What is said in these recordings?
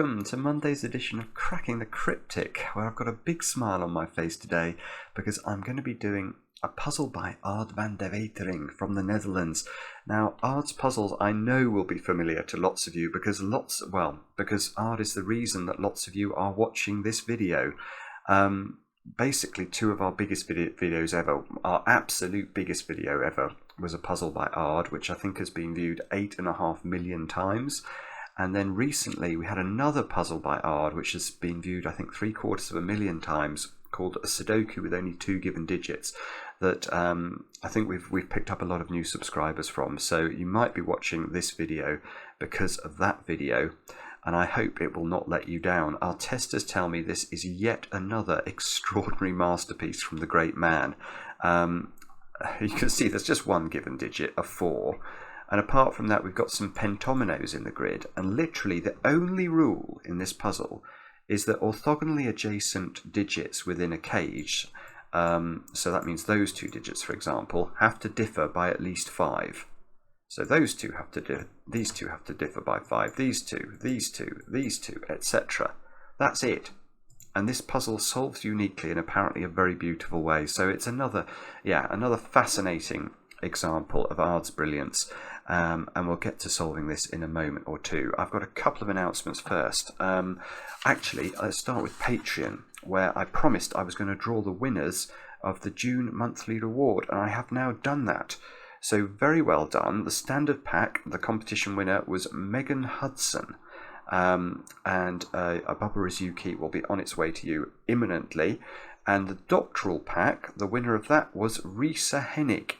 welcome to Monday's edition of Cracking the Cryptic, where I've got a big smile on my face today because I'm going to be doing a puzzle by Ard van der Wetering from the Netherlands. Now, Ard's puzzles I know will be familiar to lots of you because Ard is the reason that lots of you are watching this video. Basically, two of our biggest videos ever, our absolute biggest video ever, was a puzzle by Ard, which I think has been viewed 8.5 million times. And then recently we had another puzzle by Ard, which has been viewed, I think, 750,000 times, called a Sudoku with only 2 given digits, that I think we've picked up a lot of new subscribers from. So you might be watching this video because of that video, and I hope it will not let you down. Our testers tell me this is yet another extraordinary masterpiece from the great man. You can see there's just one given digit, a 4. And apart from that, we've got some pentominoes in the grid. And literally the only rule in this puzzle is that orthogonally adjacent digits within a cage, so that means those 2 digits, for example, have to differ by at least 5. So those two have to these two have to differ by 5. These two, etc. That's it. And this puzzle solves uniquely in apparently a very beautiful way. So it's another fascinating example of Ard's brilliance. And we'll get to solving this in a moment or two. I've got a couple of announcements first. Actually, let's start with Patreon, where I promised I was going to draw the winners of the June monthly reward, and I have now done that. So very well done. The standard pack, the competition winner was Megan Hudson. And a Bubba Rizuki will be on its way to you imminently. And the doctoral pack, the winner of that was Risa Hennig.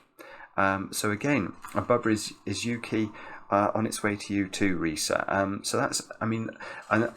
So again, a Bubba Rizuki on its way to you too, Risa. So that's, and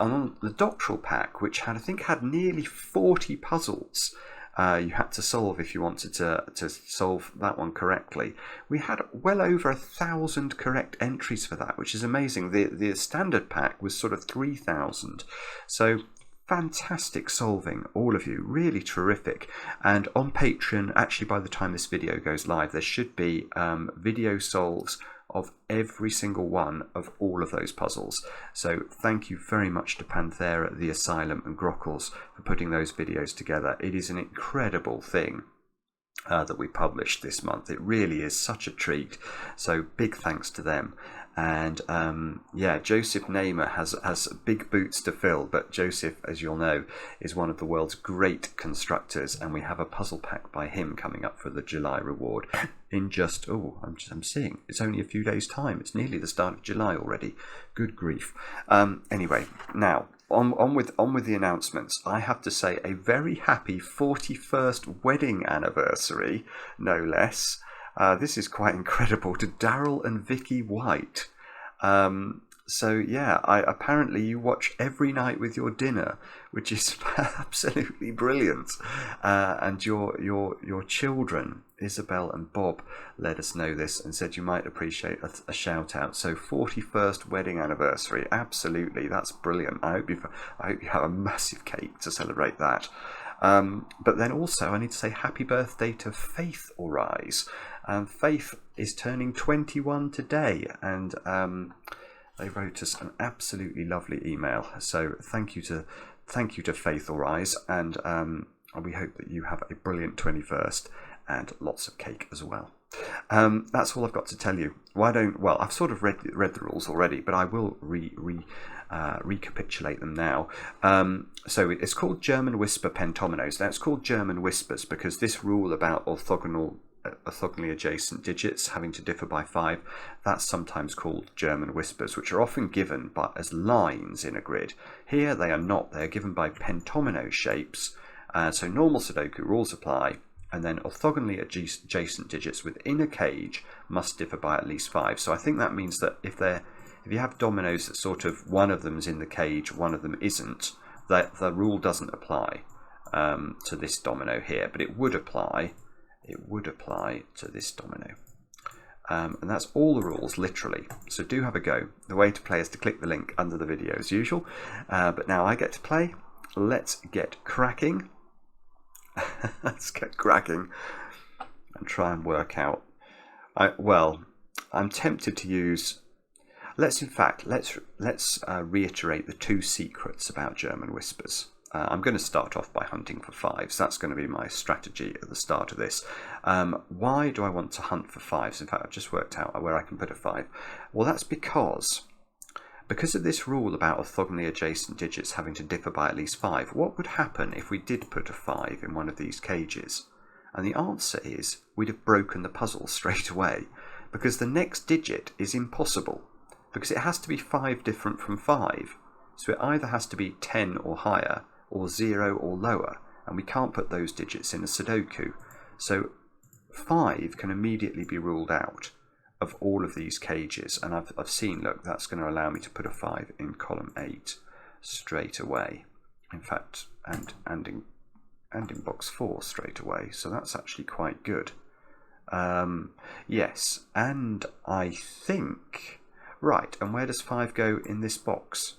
on the doctoral pack, which I think had nearly 40 puzzles you had to solve if you wanted to solve that one correctly. We had well over 1,000 correct entries for that, which is amazing. The standard pack was sort of 3,000. So fantastic solving, all of you, really terrific. And on Patreon, actually by the time this video goes live, there should be video solves of every single one of all of those puzzles. So thank you very much to Panthera, The Asylum and Grockles for putting those videos together. It is an incredible thing that we published this month. It really is such a treat. So big thanks to them. And Joseph Namer has big boots to fill, but Joseph, as you'll know, is one of the world's great constructors, and we have a puzzle pack by him coming up for the July reward in just, I'm seeing, it's only a few days' time. It's nearly the start of July already. Good grief. Anyway, now, on with the announcements. I have to say a very happy 41st wedding anniversary, no less. This is quite incredible, to Daryl and Vicky White. Apparently you watch every night with your dinner, which is absolutely brilliant. And your children, Isabel and Bob, let us know this and said you might appreciate a shout out. So 41st wedding anniversary, absolutely, that's brilliant. I hope you have a massive cake to celebrate that. But then also I need to say happy birthday to Faith O'Rise. Faith is turning 21 today, and they wrote us an absolutely lovely email. So thank you to Faith O'Rise, and we hope that you have a brilliant 21st and lots of cake as well. That's all I've got to tell you. I've sort of read the rules already, but I will recapitulate them now. So it's called German Whisper Pentominoes. Now it's called German Whispers because this rule about orthogonally adjacent digits having to differ by 5, that's sometimes called German whispers, which are often given as lines in a grid. Here they are not. They are given by pentomino shapes. So normal Sudoku rules apply, and then orthogonally adjacent digits within a cage must differ by at least 5. So I think that means that if you have dominoes that sort of one of them is in the cage, one of them isn't, that the rule doesn't apply to this domino here, but it would apply to this domino. And that's all the rules, literally. So do have a go. The way to play is to click the link under the video as usual. But now I get to play. Let's get cracking. Let's get cracking and try and work out. I'm tempted to use... Let's reiterate the two secrets about German whispers. I'm going to start off by hunting for fives. That's going to be my strategy at the start of this. Why do I want to hunt for fives? In fact, I've just worked out where I can put a 5. Well, that's because of this rule about orthogonally adjacent digits having to differ by at least 5. What would happen if we did put a 5 in one of these cages? And the answer is we'd have broken the puzzle straight away, because the next digit is impossible, because it has to be 5 different from 5. So it either has to be 10 or higher, or 0 or lower, and we can't put those digits in a Sudoku. So 5 can immediately be ruled out of all of these cages, and I've seen, look, that's going to allow me to put a 5 in column 8 straight away. In fact, and in box 4 straight away, so that's actually quite good. Yes, and I think, right, and where does 5 go in this box?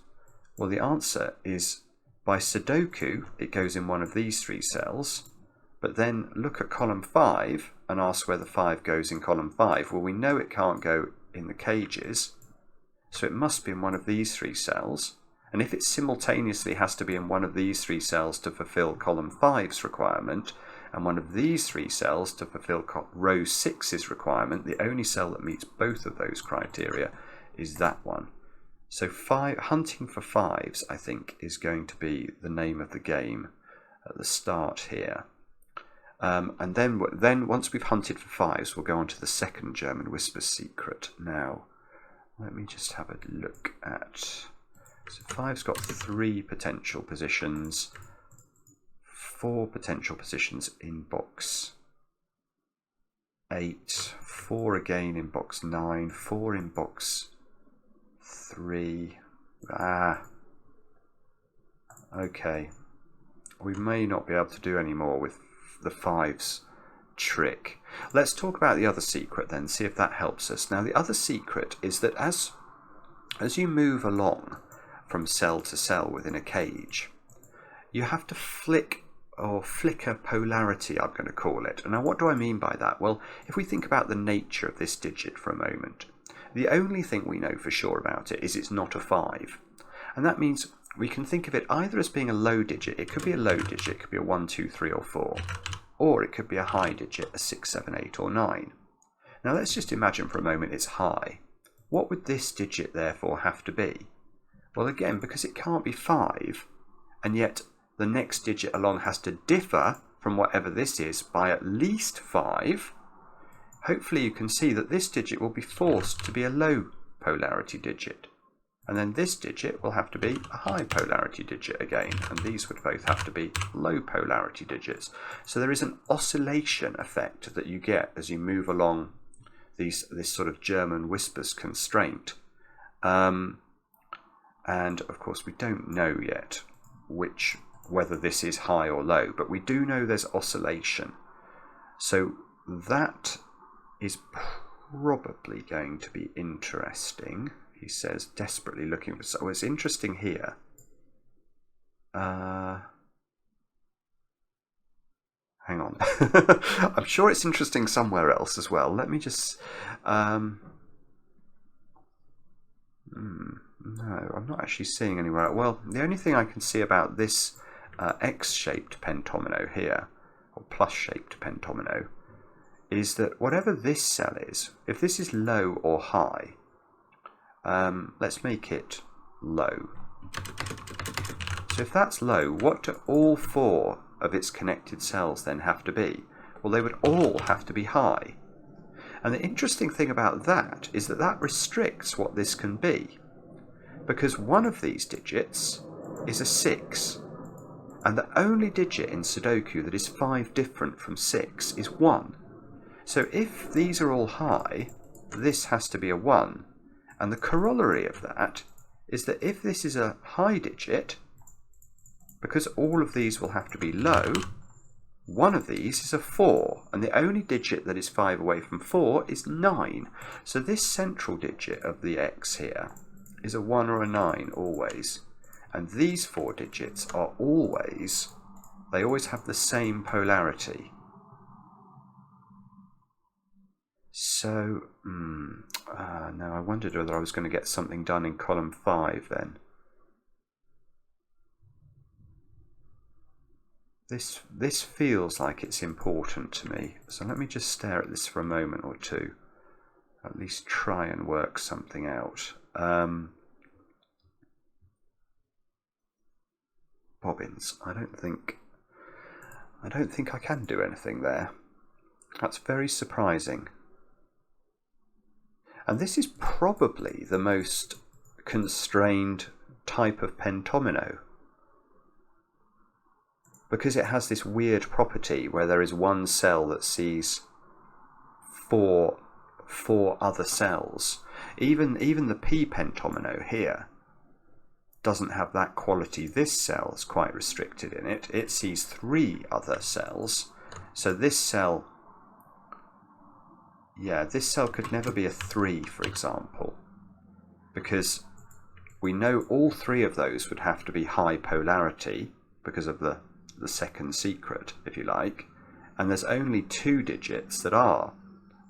Well, the answer is by Sudoku, it goes in one of these 3 cells, but then look at column 5 and ask where the 5 goes in column 5. Well, we know it can't go in the cages, so it must be in one of these 3 cells. And if it simultaneously has to be in one of these 3 cells to fulfill column 5's requirement, and one of these 3 cells to fulfill row 6's requirement, the only cell that meets both of those criteria is that one. So hunting for 5s, I think, is going to be the name of the game at the start here. And then once we've hunted for 5s, we'll go on to the second German whisper secret. Now, let me just have a look at... So 5's got 3 potential positions, 4 potential positions in box 8, 4 again in box 9, 4 in box 3. Okay. We may not be able to do any more with the 5's trick. Let's talk about the other secret then, see if that helps us. Now, the other secret is that as you move along from cell to cell within a cage, you have to flicker polarity, I'm going to call it. And now, what do I mean by that? Well, if we think about the nature of this digit for a moment, the only thing we know for sure about it is it's not a 5. And that means we can think of it either as being a low digit. It could be a low digit, it could be a 1, 2, 3 or 4. Or it could be a high digit, a 6, 7, 8 or 9. Now let's just imagine for a moment it's high. What would this digit therefore have to be? Well, again, because it can't be 5, and yet the next digit along has to differ from whatever this is by at least 5, hopefully you can see that this digit will be forced to be a low polarity digit. And then this digit will have to be a high polarity digit again, and these would both have to be low polarity digits. So there is an oscillation effect that you get as you move along this sort of German whispers constraint. And of course we don't know yet whether this is high or low, but we do know there's oscillation. So that is probably going to be interesting. He says, desperately looking for... So it's interesting here. Hang on. I'm sure it's interesting somewhere else as well. Let me just... No, I'm not actually seeing anywhere. Well, the only thing I can see about this X-shaped pentomino here, or plus-shaped pentomino, is that whatever this cell is, if this is low or high, let's make it low. So if that's low, what do all 4 of its connected cells then have to be? Well, they would all have to be high. And the interesting thing about that is that that restricts what this can be, because one of these digits is a 6, and the only digit in Sudoku that is 5 different from 6 is 1. So if these are all high, this has to be a 1. And the corollary of that is that if this is a high digit, because all of these will have to be low, one of these is a 4. And the only digit that is 5 away from 4 is 9. So this central digit of the X here is a 1 or a 9 always. And these 4 digits are always, they always have the same polarity. So, no, I wondered whether I was going to get something done in column 5 then. This feels like it's important to me, so let me just stare at this for a moment or two. At least try and work something out. Bobbins. I don't think I can do anything there. That's very surprising. And this is probably the most constrained type of pentomino, because it has this weird property where there is one cell that sees four other cells. Even the P pentomino here doesn't have that quality. This cell is quite restricted in it. It sees 3 other cells. So this cell, yeah, this cell could never be a 3, for example, because we know all 3 of those would have to be high polarity because of the second secret, if you like, and there's only 2 digits that are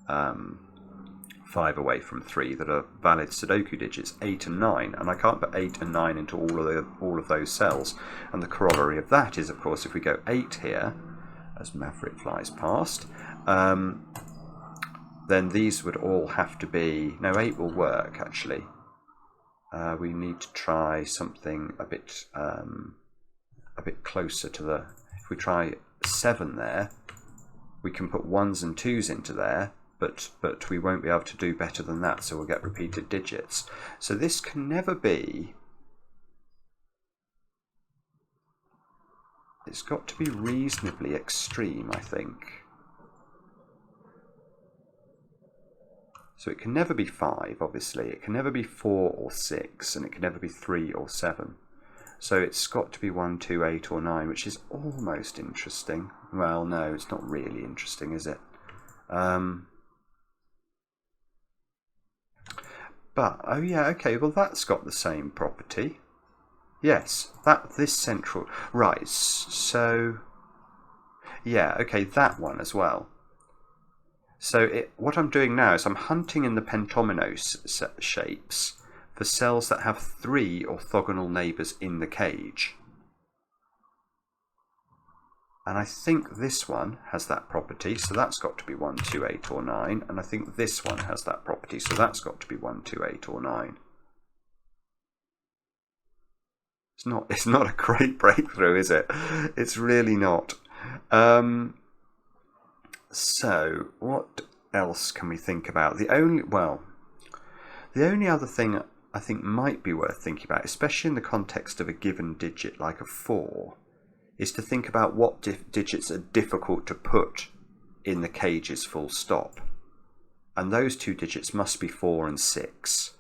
5 away from 3 that are valid Sudoku digits, 8 and 9, and I can't put 8 and 9 into all of those cells. And the corollary of that is, of course, if we go 8 here, as Maverick flies past, then these would all have to be, no, 8 will work actually. We need to try something a bit closer to the, if we try 7 there, we can put 1s and 2s into there, but we won't be able to do better than that, so we'll get repeated digits. So this can never be, it's got to be reasonably extreme, I think. So it can never be 5, obviously, it can never be 4 or 6, and it can never be 3 or 7. So it's got to be 1, 2, 8 or 9, which is almost interesting. Well, no, it's not really interesting, is it? But, oh yeah, okay, well that's got the same property. Yes, this central, right, so, yeah, okay, that one as well. So what I'm doing now is I'm hunting in the pentominoes shapes for cells that have 3 orthogonal neighbours in the cage. And I think this one has that property, so that's got to be 1, 2, 8 or 9. And I think this one has that property, so that's got to be 1, 2, 8 or 9. It's not a great breakthrough, is it? It's really not. So what else can we think about? The only other thing I think might be worth thinking about, especially in the context of a given digit like a 4, is to think about what digits are difficult to put in the cages full stop. And those 2 digits must be 4 and 6.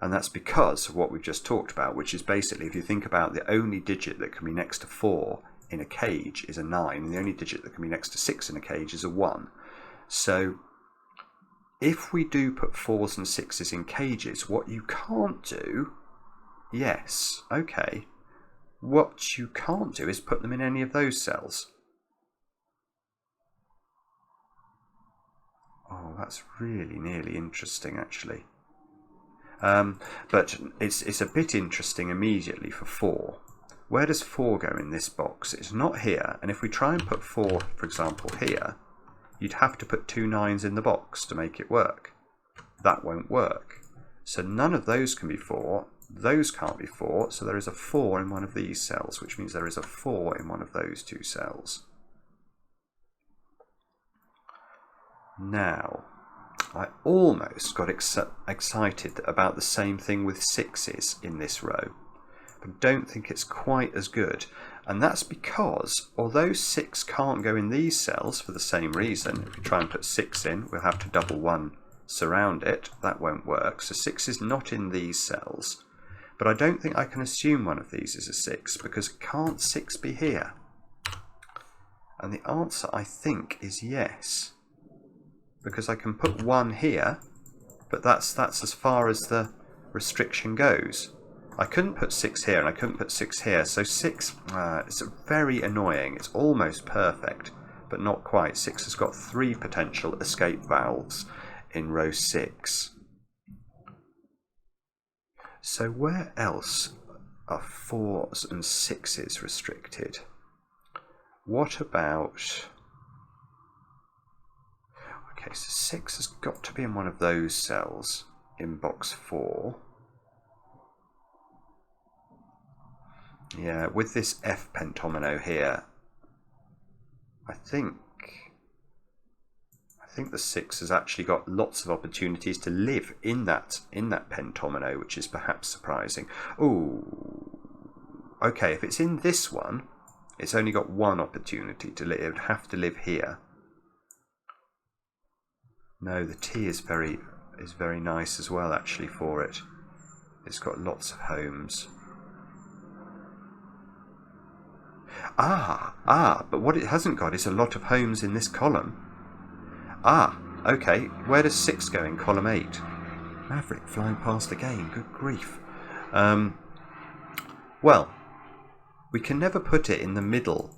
And that's because of what we've just talked about, which is basically, if you think about the only digit that can be next to 4 in a cage is a 9, and the only digit that can be next to 6 in a cage is a 1. So if we do put 4s and 6s in cages, what you can't do, yes, okay, what you can't do is put them in any of those cells. Oh, that's really nearly interesting actually. But it's a bit interesting immediately for 4. Where does 4 go in this box? It's not here, and if we try and put 4, for example, here, you'd have to put 2 9s in the box to make it work. That won't work. So none of those can be 4, those can't be 4, so there is a 4 in one of these cells, which means there is a 4 in one of those 2 cells. Now, I almost got excited about the same thing with 6s in this row, but don't think it's quite as good. And that's because, although 6 can't go in these cells for the same reason, if we try and put 6 in, we'll have to double 1 surround it. That won't work. So 6 is not in these cells. But I don't think I can assume one of these is a 6, because can't 6 be here? And the answer, I think, is yes. Because I can put 1 here, but that's as far as the restriction goes. I couldn't put 6 here, and I couldn't put 6 here, so 6, it's very annoying. It's almost perfect, but not quite. 6 has got 3 potential escape valves in row 6. So where else are 4s and 6s restricted? What about... Okay, so 6 has got to be in one of those cells in box 4. Yeah, with this F pentomino here, I think the 6 has actually got lots of opportunities to live in that pentomino, which is perhaps surprising. Ooh, okay, if it's in this one, it's only got one opportunity to live. It would have to live here. No, the T is very nice as well, actually, for it. It's got lots of homes. But what it hasn't got is a lot of homes in this column. Okay, where does 6 go in column 8? Maverick flying past again, good grief. Well, we can never put it in the middle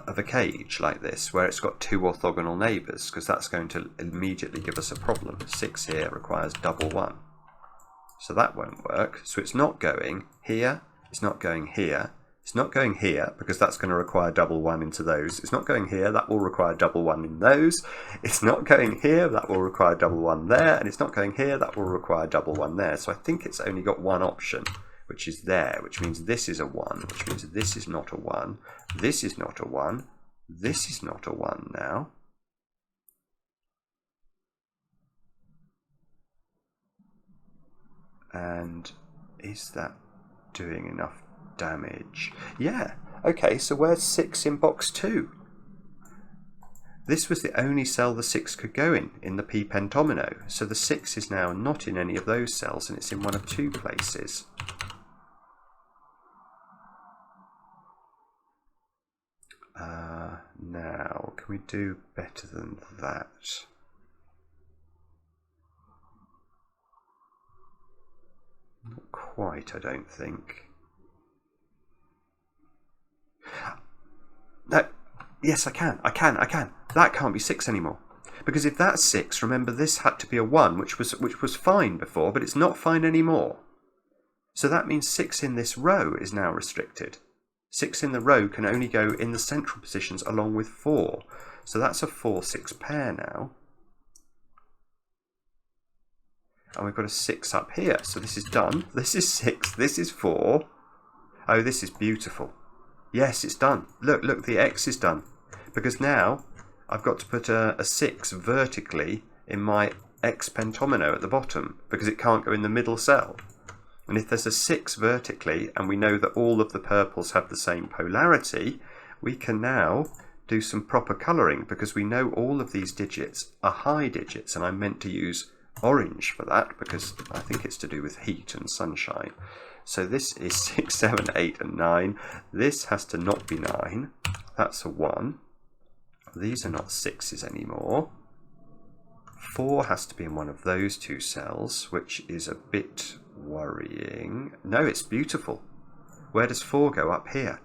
of a cage like this, where it's got 2 orthogonal neighbours, because that's going to immediately give us a problem. 6 here requires double 1. So that won't work. So it's not going here, it's not going here, it's not going here, because that's going to require double 1 into those. It's not going here, that will require double 1 in those. It's not going here, that will require double 1 there. And it's not going here, that will require double 1 there. So I think it's only got one option, which is there, which means this is a 1, which means this is not a 1, this is not a 1, this is not a 1 now. And is that doing enough damage? Yeah, okay, so where's 6 in box 2? This was the only cell the 6 could go in the P pentomino. So the 6 is now not in any of those cells, and it's in one of 2 places. Now, can we do better than that? Not quite, I don't think. No, yes, I can. That can't be 6 anymore. Because if that's 6, remember this had to be a 1, which was fine before, but it's not fine anymore. So that means 6 in this row is now restricted. 6 in the row can only go in the central positions along with 4. So that's a 4-6 pair now. And we've got a 6 up here. So this is done. This is 6. This is 4. Oh, this is beautiful. Yes, it's done. Look, the X is done. Because now I've got to put a 6 vertically in my X pentomino at the bottom, because it can't go in the middle cell. And if there's a 6 vertically, and we know that all of the purples have the same polarity, we can now do some proper colouring, because we know all of these digits are high digits, and I meant to use orange for that, because I think it's to do with heat and sunshine. So this is 6, 7, 8 and 9. This has to not be 9. That's a 1. These are not 6s anymore. 4 has to be in one of those 2 cells, which is a bit worrying. No, it's beautiful. Where does 4 go? Up here.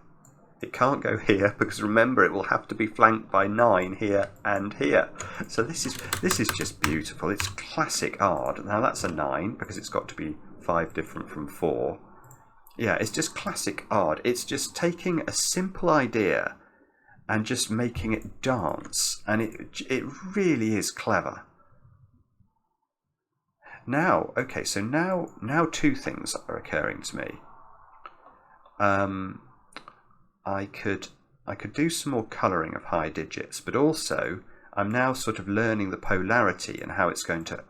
It can't go here, because remember, it will have to be flanked by 9 here and here. So this is just beautiful. It's classic art. Now that's a 9, because it's got to be 5 different from 4. Yeah, it's just classic art. It's just taking a simple idea and just making it dance, and it really is clever. Now, okay, so now 2 things are occurring to me. I could do some more colouring of high digits, but also I'm now sort of learning the polarity and how it's going to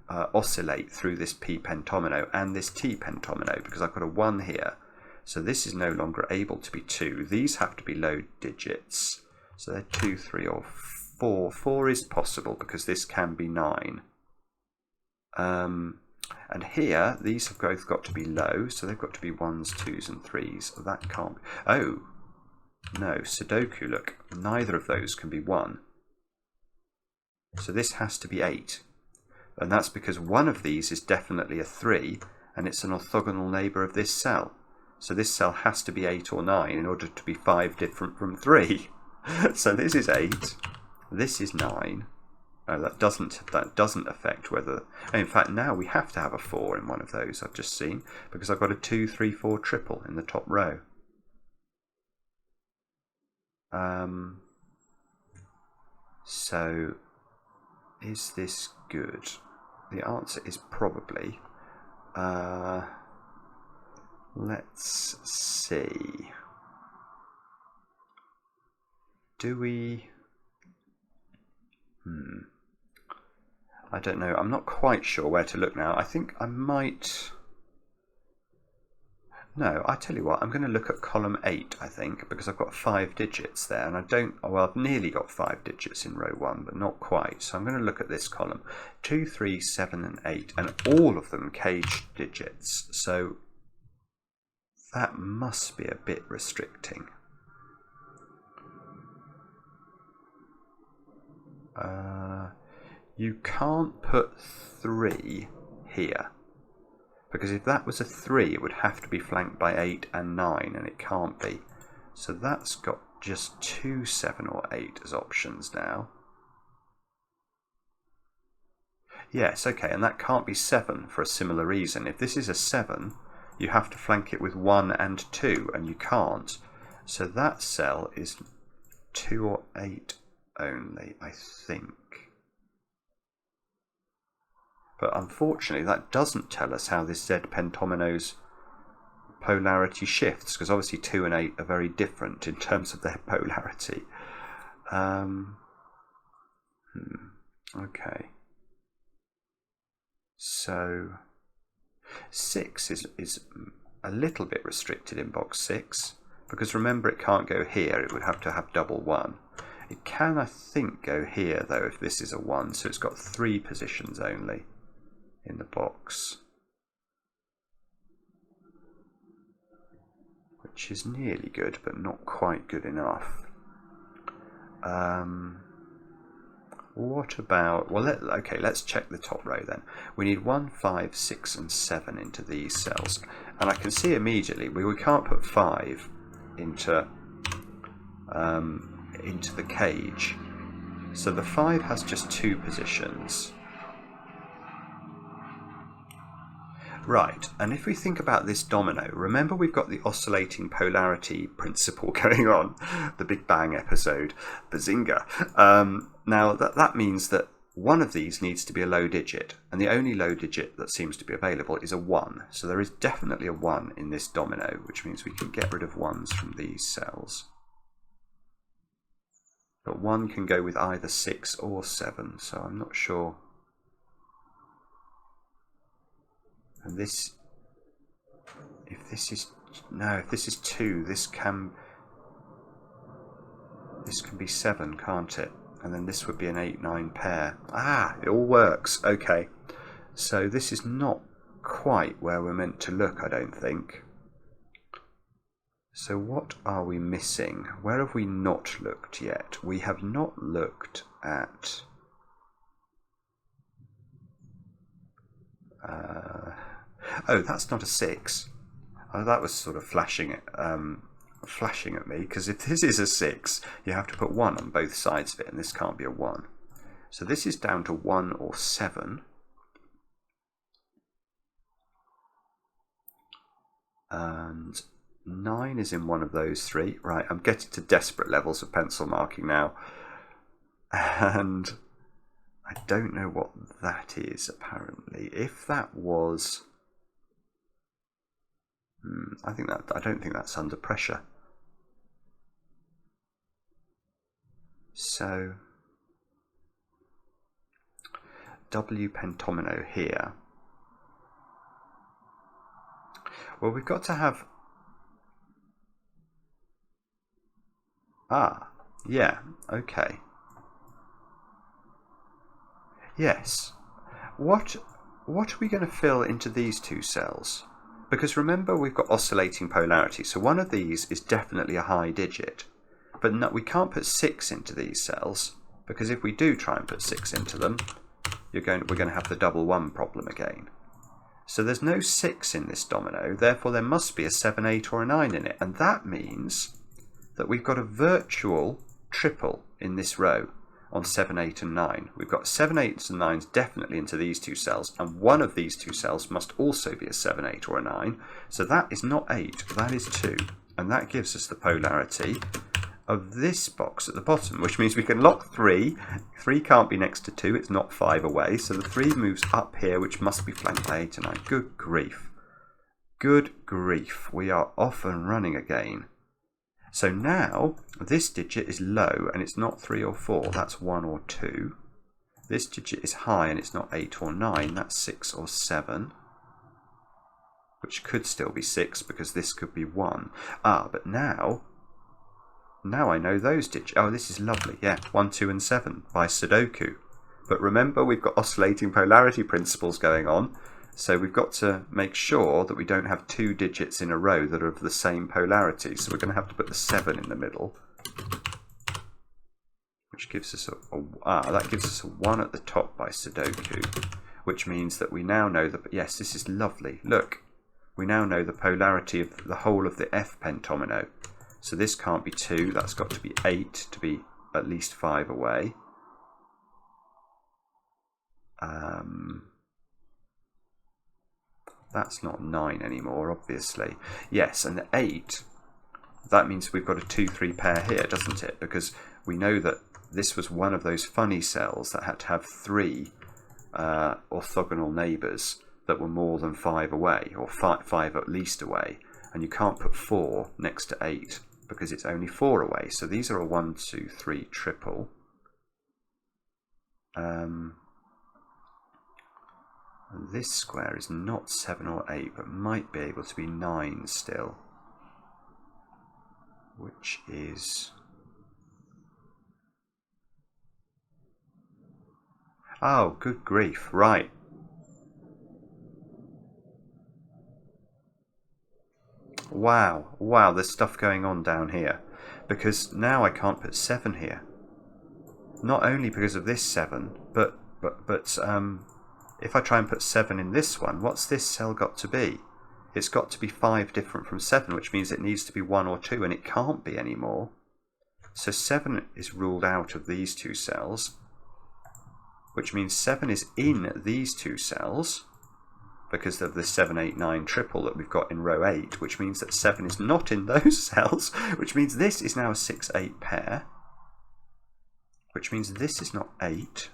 oscillate through this P pentomino and this T pentomino, because I've got a 1 here. So this is no longer able to be 2. These have to be low digits. So they're 2, 3 or 4. 4 is possible because this can be 9. And here, these have both got to be low, so they've got to be 1s, 2s and 3s. That can't be... Oh, no, Sudoku, look, neither of those can be 1. So this has to be 8. And that's because one of these is definitely a 3, and it's an orthogonal neighbour of this cell. So this cell has to be 8 or 9 in order to be 5 different from 3. So this is 8, this is 9, Oh, that doesn't affect whether. In fact, now we have to have a 4 in one of those. I've just seen because I've got a 2, 3, 4 triple in the top row. So, is this good? The answer is probably. Let's see. Do we? I don't know. I'm not quite sure where to look now. I think I might. No, I tell you what, I'm going to look at column 8, I think, because I've got 5 digits there, and I don't, well, I've nearly got 5 digits in row 1, but not quite. So I'm going to look at this column, 2, 3, 7, and 8, and all of them caged digits. So that must be a bit restricting. You can't put 3 here. Because if that was a 3, it would have to be flanked by 8 and 9, and it can't be. So that's got just 2, 7 or 8 as options now. Yes, okay, and that can't be 7 for a similar reason. If this is a 7, you have to flank it with 1 and 2, and you can't. So that cell is 2 or 8 only, I think. But unfortunately, that doesn't tell us how this Z pentominoes polarity shifts, because obviously 2 and 8 are very different in terms of their polarity. Okay. So 6 is a little bit restricted in box 6, because remember it can't go here, it would have to have double 1. It can, I think, go here though if this is a 1, so it's got 3 positions only in the box, which is nearly good but not quite good enough. What about, well, okay, let's check the top row then. We need 1, 5, 6 and 7 into these cells, and I can see immediately we can't put 5 into the cage, so the 5 has just 2 positions. Right, and if we think about this domino, remember we've got the oscillating polarity principle going on, the Big Bang episode, bazinga. Now that means that one of these needs to be a low digit, and the only low digit that seems to be available is a 1. So there is definitely a 1 in this domino, which means we can get rid of 1s from these cells. But 1 can go with either 6 or 7, so I'm not sure. And this, if this is 2, this can be 7, can't it? And then this would be an 8-9 pair. Ah, it all works. Okay, so this is not quite where we're meant to look, I don't think. So what are we missing? Where have we not looked yet? We have not looked at oh, that's not a 6. Oh, that was sort of flashing at me, because if this is a 6, you have to put 1 on both sides of it, and this can't be a 1. So this is down to 1 or 7. And 9 is in one of those 3. Right, I'm getting to desperate levels of pencil marking now. And I don't know what that is, apparently. If that was... I don't think that's under pressure. So W pentomino here. Well, we've got to have... Ah, yeah, okay. Yes. What are we going to fill into these 2 cells? Because remember, we've got oscillating polarity, so one of these is definitely a high digit. But no, we can't put 6 into these cells, because if we do try and put 6 into them, we're going to have the double 1 problem again. So there's no 6 in this domino, therefore there must be a 7, 8 or a 9 in it, and that means that we've got a virtual triple in this row. on 7, 8 and 9. We've got 7, 8s and 9s definitely into these two cells, and one of these two cells must also be a 7, 8 or a 9. So that is not 8, that is 2. And that gives us the polarity of this box at the bottom, which means we can lock 3. 3 can't be next to 2, it's not 5 away. So the 3 moves up here, which must be flanked by 8 and 9. Good grief. Good grief. We are off and running again. So now this digit is low and it's not 3 or 4, that's 1 or 2. This digit is high and it's not 8 or 9, that's 6 or 7. Which could still be 6 because this could be 1. But now I know those digits. Oh, this is lovely. Yeah, 1, 2 and 7 by Sudoku. But remember, we've got oscillating polarity principles going on. So we've got to make sure that we don't have 2 digits in a row that are of the same polarity. So we're going to have to put the 7 in the middle. Which gives us that gives us a 1 at the top by Sudoku. Which means that we now know that, yes, this is lovely. Look, we now know the polarity of the whole of the F pentomino. So this can't be 2, that's got to be 8 to be at least 5 away. That's not 9 anymore, obviously. Yes, and the 8, that means we've got a 2, 3 pair here, doesn't it? Because we know that this was one of those funny cells that had to have 3 orthogonal neighbours that were more than 5 away, or 5 at least away. And you can't put 4 next to 8 because it's only 4 away. So these are a 1, 2, 3 triple. This square is not 7 or 8, but might be able to be 9 still. Which is... oh, good grief, right. Wow, there's stuff going on down here. Because now I can't put 7 here. Not only because of this 7, but if I try and put 7 in this one, what's this cell got to be? It's got to be 5 different from 7, which means it needs to be 1 or 2, and it can't be anymore. So 7 is ruled out of these two cells, which means 7 is in these two cells, because of the 7, 8, 9 triple that we've got in row 8, which means that 7 is not in those cells, which means this is now a 6, 8 pair, which means this is not 8,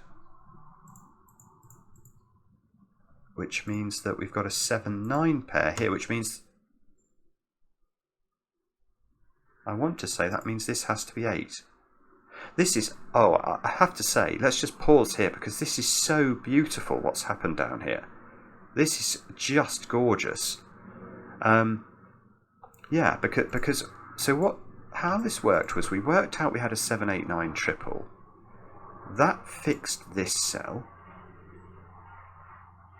which means that we've got a 7, 9 pair here, which means, I want to say that means this has to be 8. This is, oh, I have to say, let's just pause here because this is so beautiful what's happened down here. This is just gorgeous. Yeah, because so how this worked was we worked out we had a 7, 8, 9 triple. That fixed this cell.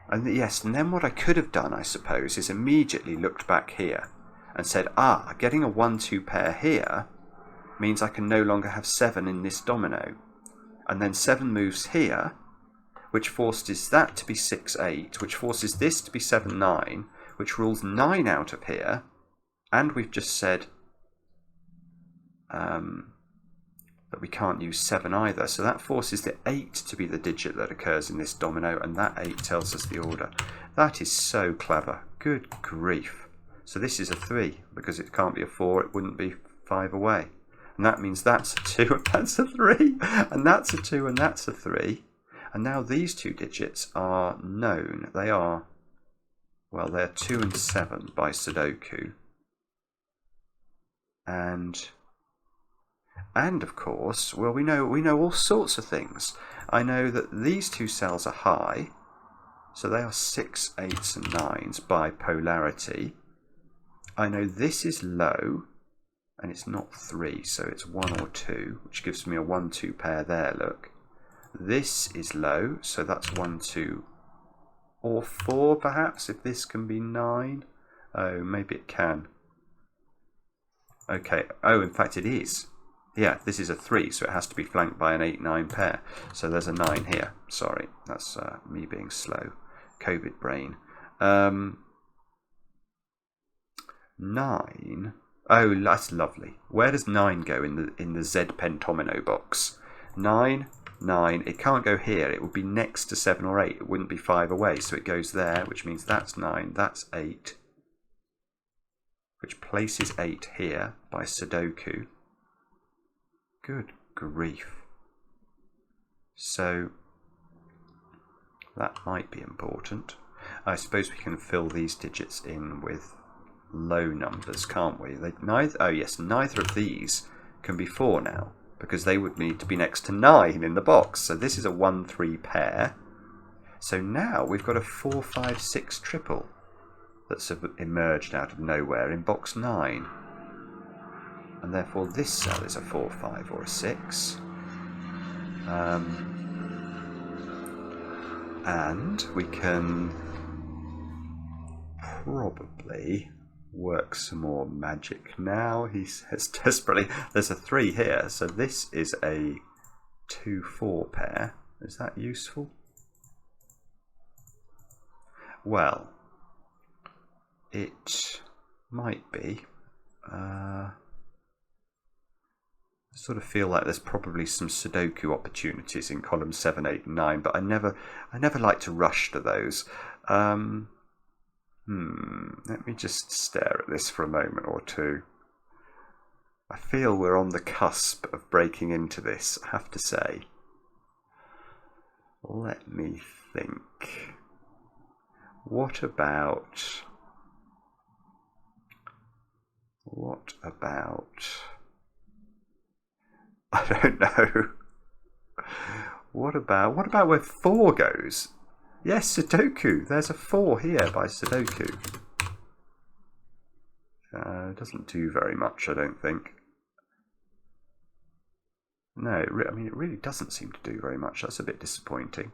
And yes, and then what I could have done, I suppose, is immediately looked back here and said, getting a 1, 2 pair here means I can no longer have 7 in this domino. And then 7 moves here, which forces that to be 6, 8, which forces this to be 7, 9, which rules 9 out of here. And we've just said that we can't use 7 either. So that forces the 8 to be the digit that occurs in this domino, and that 8 tells us the order. That is so clever. Good grief. So this is a 3, because it can't be a 4, it wouldn't be 5 away. And that means that's a 2 and that's a 3, and that's a 2 and that's a 3. And now these two digits are known. They are, well, they're 2 and 7 by Sudoku. And of course, well, we know all sorts of things. I know that these two cells are high, so they are 6, 8s and 9s by polarity. I know this is low, and it's not 3, so it's 1 or 2, which gives me a 1, 2 pair there, look. This is low, so that's 1, 2, or 4 perhaps, if this can be 9. Oh, maybe it can. Okay, oh, in fact it is. Yeah, this is a 3, so it has to be flanked by an 8, 9 pair. So there's a 9 here. Sorry, that's me being slow. COVID brain. 9. Oh, that's lovely. Where does 9 go in the Z pentomino box? 9 9. It can't go here. It would be next to 7 or 8. It wouldn't be 5 away. So it goes there, which means that's 9. That's 8. Which places 8 here by Sudoku. Good grief. So that might be important. I suppose we can fill these digits in with low numbers, can't we? Oh yes, neither of these can be 4 now, because they would need to be next to 9 in the box. So this is a 1-3 pair. So now we've got a 4-5-6 triple that's emerged out of nowhere in box 9. And therefore this cell is a 4-5 or a 6. And we can probably work some more magic now. He says desperately, there's a 3 here, so this is a 2-4 pair. Is that useful? Well, it might be. I sort of feel like there's probably some Sudoku opportunities in columns 7, 8, and 9, but I never like to rush to those. Let me just stare at this for a moment or two. I feel we're on the cusp of breaking into this, I have to say. Let me think. What about... I don't know. What about where 4 goes? Yes, Sudoku. There's a 4 here by Sudoku. It doesn't do very much, I don't think. No, it really doesn't seem to do very much. That's a bit disappointing.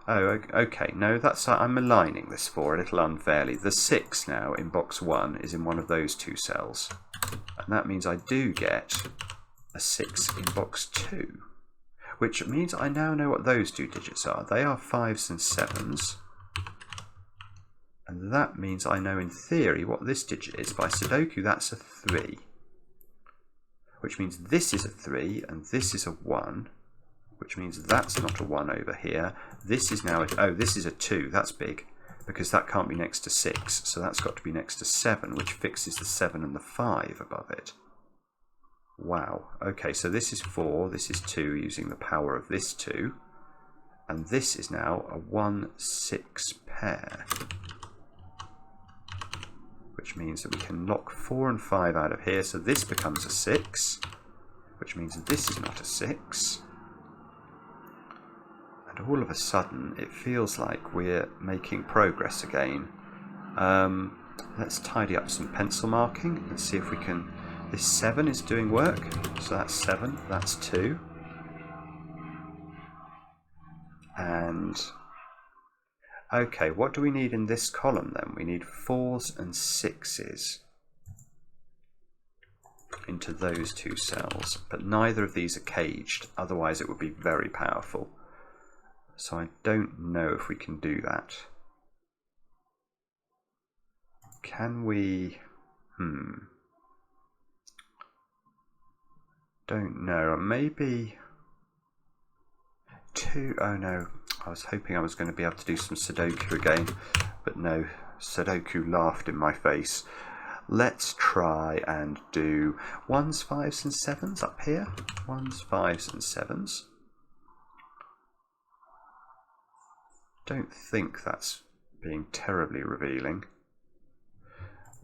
Oh, okay. No, that's I'm aligning this 4 a little unfairly. The 6 now in box 1 is in one of those 2 cells. And that means I do get a 6 in box 2. Which means I now know what those 2 digits are. They are 5s and 7s. And that means I know in theory what this digit is. By Sudoku, that's a 3. Which means this is a 3 and this is a 1. Which means that's not a 1 over here. This is now this is a 2. That's big, because that can't be next to 6. So that's got to be next to 7, which fixes the 7 and the 5 above it. Wow. Okay, so this is 4. This is 2 using the power of this 2. And this is now a 1-6 pair. Which means that we can knock 4 and 5 out of here. So this becomes a 6. Which means this is not a 6. And all of a sudden, it feels like we're making progress again. Let's tidy up some pencil marking and see if we can... This 7 is doing work, so that's 7, that's 2. And... Okay, what do we need in this column then? We need 4s and 6s into those 2 cells, but neither of these are caged, otherwise it would be very powerful. So I don't know if we can do that. Can we... Don't know. Maybe... 2... Oh no. I was hoping I was going to be able to do some Sudoku again. But no. Sudoku laughed in my face. Let's try and do 1s, 5s and 7s up here. 1s, 5s and 7s. Don't think that's being terribly revealing.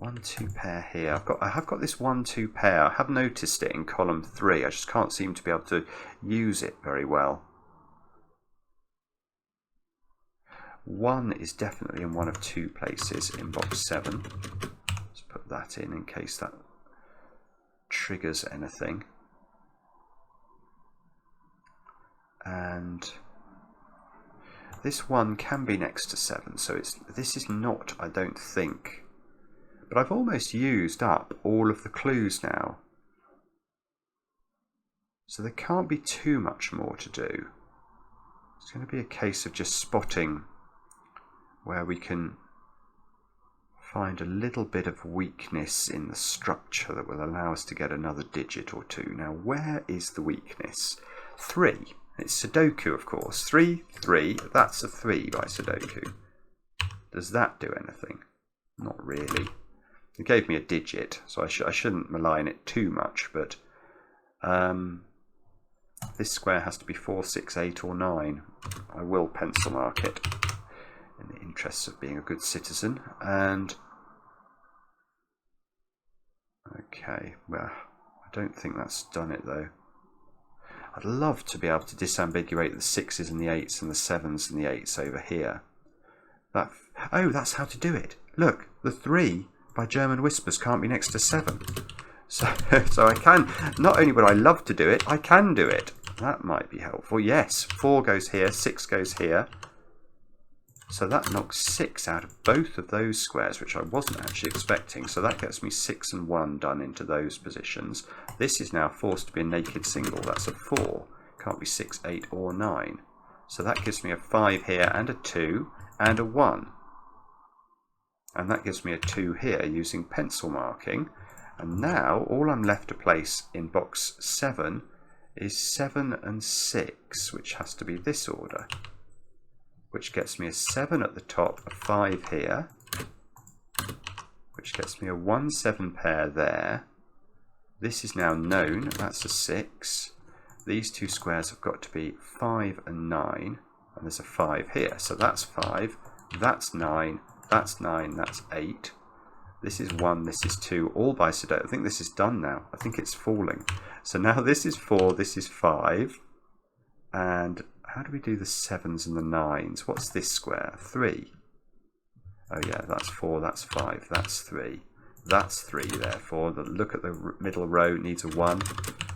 1-2 pair here. I have got this 1-2 pair. I have noticed it in column 3. I just can't seem to be able to use it very well. 1 is definitely in one of 2 places in box 7. Let's put that in case that triggers anything. And this 1 can be next to 7, so this is not, I don't think. But I've almost used up all of the clues now. So there can't be too much more to do. It's going to be a case of just spotting where we can find a little bit of weakness in the structure that will allow us to get another digit or two. Now, where is the weakness? 3. It's Sudoku, of course. 3, 3. That's a 3 by Sudoku. Does that do anything? Not really. It gave me a digit, so I shouldn't malign it too much, but this square has to be 4, 6, 8 or 9. I will pencil mark it in the interests of being a good citizen. And okay, well, I don't think that's done it though. I'd love to be able to disambiguate the 6s and the 8s and the 7s and the 8s over here. Oh, that's how to do it. Look, the 3 by German Whispers can't be next to 7. So I can, not only would I love to do it, I can do it. That might be helpful. Yes, 4 goes here, 6 goes here. So that knocks 6 out of both of those squares, which I wasn't actually expecting. So that gets me 6 and 1 done into those positions. This is now forced to be a naked single. That's a 4. Can't be 6, 8 or 9. So that gives me a 5 here and a 2 and a 1. And that gives me a 2 here using pencil marking. And now all I'm left to place in box 7 is 7 and 6, which has to be this order, which gets me a 7 at the top, a 5 here, which gets me a 1, 7 pair there. This is now known, that's a 6. These two squares have got to be 5 and 9, and there's a 5 here, so that's 5, that's 9, that's 9, that's 8. This is 1, this is 2, all by Sudoku. I think this is done now. I think it's falling. So now this is 4, this is 5. And how do we do the 7s and the 9s? What's this square? 3. Oh yeah, that's 4, that's 5, that's 3. That's 3, therefore. Look at the middle row, needs a 1.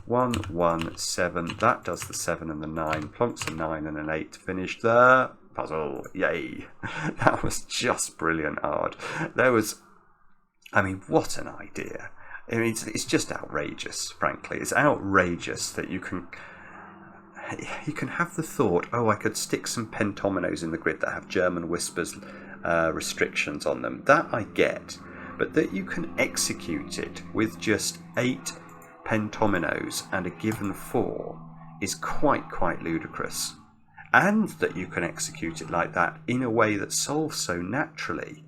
1, 1, 7. That does the 7 and the 9. Plonks a 9 and an 8 to finish the puzzle. Yay. That was just brilliant, Ard. There was... I mean, what an idea. I mean, it's just outrageous, frankly. It's outrageous that you can have the thought, oh, I could stick some pentominoes in the grid that have German Whispers restrictions on them. That I get. But that you can execute it with just 8 pentominoes and a given 4 is quite ludicrous. And that you can execute it like that in a way that solves so naturally.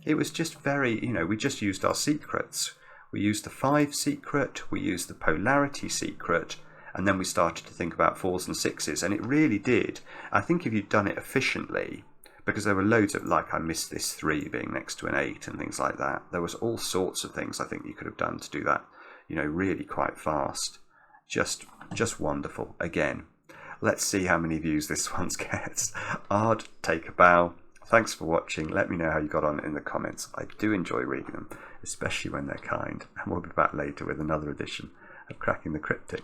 It was just very, we just used our secrets. We used the 5 secret, we used the polarity secret, and then we started to think about 4s and 6s, and it really did. I think if you'd done it efficiently, because there were loads of, like I missed this 3 being next to an 8 and things like that. There was all sorts of things I think you could have done to do that, really quite fast. Just wonderful. Again, let's see how many views this one gets. Ard, take a bow. Thanks for watching. Let me know how you got on in the comments. I do enjoy reading them, especially when they're kind. And we'll be back later with another edition of Cracking the Cryptic.